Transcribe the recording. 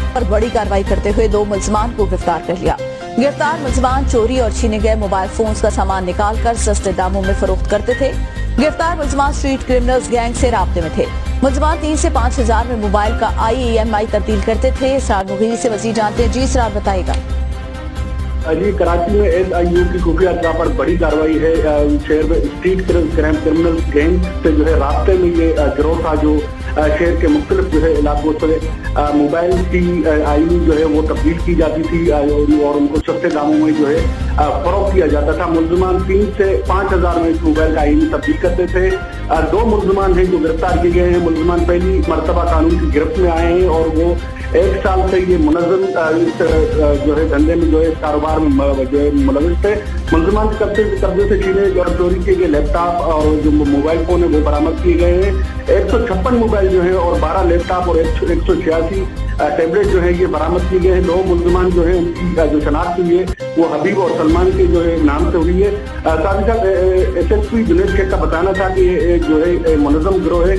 पर बड़ी कार्रवाई करते हुए 2 मुलजमान को गिरफ्तार कर लिया। गिरफ्तार मुलजमान चोरी और छीने गए मोबाइल फोन्स का सामान निकालकर सस्ते दामों में फरोख्त करते थे। गिरफ्तार मुलजमान स्ट्रीट क्रिमिनल्स गैंग से राब्ते में थे। मुलजमान 3 से 5 हजार में मोबाइल का IEMI तब्दील करते थे। इसरार मुगीरी से मजीद जानते हैं। जी इसरार, बताएगा। जी, कराची में SIU की खुफिया अतला पर बड़ी कार्रवाई है। शहर में स्ट्रीट क्रिमिनल गैंग से जो है रास्ते में ये गिरोह था जो शहर के मुख्तलिफ जो है इलाकों से मोबाइल की IEMI जो है वो तब्दील की जाती थी और उनको सस्ते दामों में जो है फरोख्त किया जाता था। मुलजमान 3 से 5 हजार में इस मोबाइल का IEMI तब्दील करते थे। 2 मुलजमान हैं जो गिरफ्तार किए गए हैं। मुलजमान पहली मरतबा कानून की गिरफ्त में आए हैं और वो 1 साल से ये मुनज़्ज़म जो है धंधे में जो है कारोबार में जो है मुलविस थे। मुलजमान कब्जे से छीने और चोरी किए गए लैपटॉप और जो मोबाइल फोन है वो बरामद किए गए हैं। 156 मोबाइल जो है और 12 लैपटॉप और 186 टैबलेट जो है ये बरामद किए गए हैं। 2 मुलजमान जो है उनकी जो शनाख्त हुई है वो हबीब और सलमान के जो है नाम से हुई है। साथ ही साथ SSP जुनैद शेख का बताना था कि ये जो है मुनज़्ज़म गिरोह है।